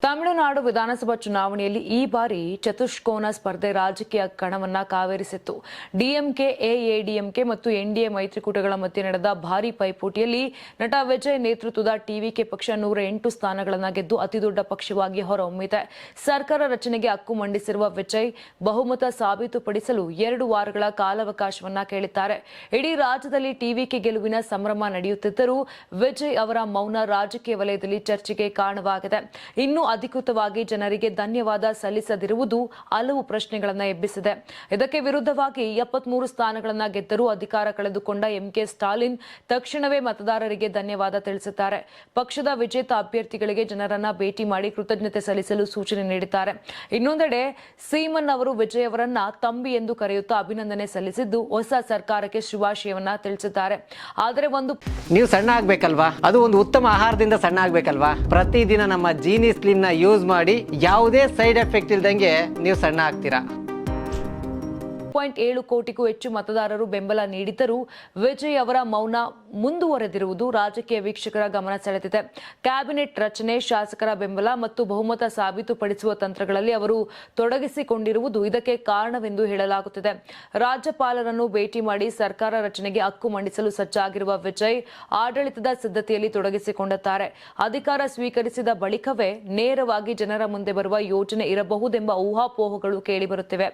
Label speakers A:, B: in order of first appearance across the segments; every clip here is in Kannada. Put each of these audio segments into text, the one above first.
A: ತಮಿಳುನಾಡು ವಿಧಾನಸಭಾ ಚುನಾವಣೆಯಲ್ಲಿ ಈ ಬಾರಿ ಚತುಷ್ಕೋನ ಸ್ಪರ್ಧೆ ರಾಜಕೀಯ ಕಣವನ್ನ ಕಾವೇರಿಸಿತ್ತು. ಡಿಎಂಕೆ, ಎಐಎಡಿಎಂಕೆ ಮತ್ತು ಎನ್ಡಿಎ ಮೈತ್ರಿಕೂಟಗಳ ಮಧ್ಯೆ ನಡೆದ ಭಾರೀ ಪೈಪೋಟಿಯಲ್ಲಿ ನಟ ವಿಜಯ್ ನೇತೃತ್ವದ ಟಿವಿಕೆ ಪಕ್ಷ 108 ಸ್ಥಾನಗಳನ್ನು ಗೆದ್ದು ಅತಿದೊಡ್ಡ ಪಕ್ಷವಾಗಿ ಹೊರಹೊಮ್ಮಿದೆ. ಸರ್ಕಾರ ರಚನೆಗೆ ಹಕ್ಕು ಮಂಡಿಸಿರುವ ವಿಜಯ್ ಬಹುಮತ ಸಾಬೀತುಪಡಿಸಲು 2 ವಾರಗಳ ಕಾಲಾವಕಾಶವನ್ನ ಕೇಳಿದ್ದಾರೆ. ಇಡೀ ರಾಜ್ಯದಲ್ಲಿ ಟಿವಿಕೆ ಗೆಲುವಿನ ಸಂಭ್ರಮ ನಡೆಯುತ್ತಿದ್ದರೂ ವಿಜಯ್ ಅವರ ಮೌನ ರಾಜಕೀಯ ವಲಯದಲ್ಲಿ ಚರ್ಚೆಗೆ ಕಾರಣವಾಗಿದೆ. ಇನ್ನು ಅಧಿಕೃತವಾಗಿ ಜನರಿಗೆ ಧನ್ಯವಾದ ಸಲ್ಲಿಸದಿರುವುದು ಹಲವು ಪ್ರಶ್ನೆಗಳನ್ನು ಎಬ್ಬಿಸಿದೆ. ಇದಕ್ಕೆ ವಿರುದ್ಧವಾಗಿ 73 ಸ್ಥಾನಗಳನ್ನು ಗೆದ್ದರೂ ಅಧಿಕಾರ ಕಳೆದುಕೊಂಡ ಎಂಕೆ ಸ್ಟಾಲಿನ್ ತಕ್ಷಣವೇ ಮತದಾರರಿಗೆ ಧನ್ಯವಾದ ತಿಳಿಸಿದ್ದಾರೆ. ಪಕ್ಷದ ವಿಜೇತ ಅಭ್ಯರ್ಥಿಗಳಿಗೆ ಜನರನ್ನ ಭೇಟಿ ಮಾಡಿ ಕೃತಜ್ಞತೆ ಸಲ್ಲಿಸಲು ಸೂಚನೆ ನೀಡಿದ್ದಾರೆ. ಇನ್ನೊಂದೆಡೆ ಸೀಮನ್ ಅವರು ವಿಜಯ್ ಅವರನ್ನ ತಂಬಿ ಎಂದು ಕರೆಯುತ್ತಾ ಅಭಿನಂದನೆ ಸಲ್ಲಿಸಿದ್ದು ಹೊಸ ಸರ್ಕಾರಕ್ಕೆ ಶುಭಾಶಯವನ್ನ ತಿಳಿಸಿದ್ದಾರೆ. ಆದರೆ
B: ನೀವು ಸಣ್ಣ ಆಗ್ಬೇಕಲ್ವಾ, ಅದು ಒಂದು ಉತ್ತಮ ಆಹಾರದಿಂದ ಸಣ್ಣ ಆಗ್ಬೇಕಲ್ವಾ. ಪ್ರತಿದಿನ ನಮ್ಮ ಜೀನಿ ಸ್ಲಿಮ್ ಯೂಸ್ ಮಾಡಿ ಯಾವುದೇ ಸೈಡ್ ಎಫೆಕ್ಟ್ ಇಲ್ದಂಗೆ ನೀವು ಸಣ್ಣ ಆಗ್ತೀರಾ.
A: 7 ಕೋಟಿಗೂ ಹೆಚ್ಚು ಮತದಾರರು ಬೆಂಬಲ ನೀಡಿದ್ದರೂ ವಿಜಯ್ ಅವರ ಮೌನ ಮುಂದುವರೆದಿರುವುದು ರಾಜಕೀಯ ವೀಕ್ಷಕರ ಗಮನ ಸೆಳೆದಿದೆ. ಕ್ಯಾಬಿನೆಟ್ ರಚನೆ, ಶಾಸಕರ ಬೆಂಬಲ ಮತ್ತು ಬಹುಮತ ಸಾಬೀತುಪಡಿಸುವ ತಂತ್ರಗಳಲ್ಲಿ ಅವರು ತೊಡಗಿಸಿಕೊಂಡಿರುವುದು ಇದಕ್ಕೆ ಕಾರಣವೆಂದು ಹೇಳಲಾಗುತ್ತಿದೆ. ರಾಜ್ಯಪಾಲರನ್ನು ಭೇಟಿ ಮಾಡಿ ಸರ್ಕಾರ ರಚನೆಗೆ ಹಕ್ಕು ಮಂಡಿಸಲು ಸಜ್ಜಾಗಿರುವ ವಿಜಯ್ ಆಡಳಿತದ ಸಿದ್ಧತೆಯಲ್ಲಿ ತೊಡಗಿಸಿಕೊಂಡಿದ್ದಾರೆ. ಅಧಿಕಾರ ಸ್ವೀಕರಿಸಿದ ಬಳಿಕವೇ ನೇರವಾಗಿ ಜನರ ಮುಂದೆ ಬರುವ ಯೋಜನೆ ಇರಬಹುದೆಂಬ ಊಹಾಪೋಹಗಳು ಕೇಳಿಬರುತ್ತಿವೆ.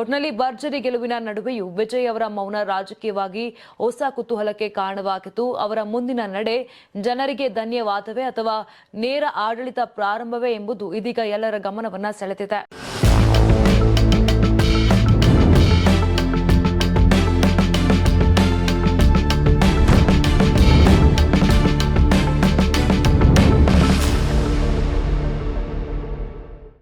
A: ಒಟ್ನಲ್ಲಿ ಭರ್ಜರಿ ಗೆಲುವಿನ ನಡುವೆಯೂ ವಿಜಯ್ ಅವರ ಮೌನ ರಾಜಕೀಯವಾಗಿ ಹೊಸ ಕುತೂಹಲಕ್ಕೆ ಕಾರಣವಾಗಿತ್ತು. ಅವರ ಮುಂದಿನ ನಡೆ ಜನರಿಗೆ ಧನ್ಯವಾದವೇ ಅಥವಾ ನೇರ ಆಡಳಿತ ಪ್ರಾರಂಭವೇ ಎಂಬುದು ಇದೀಗ ಎಲ್ಲರ ಗಮನವನ್ನ ಸೆಳೆದಿದೆ.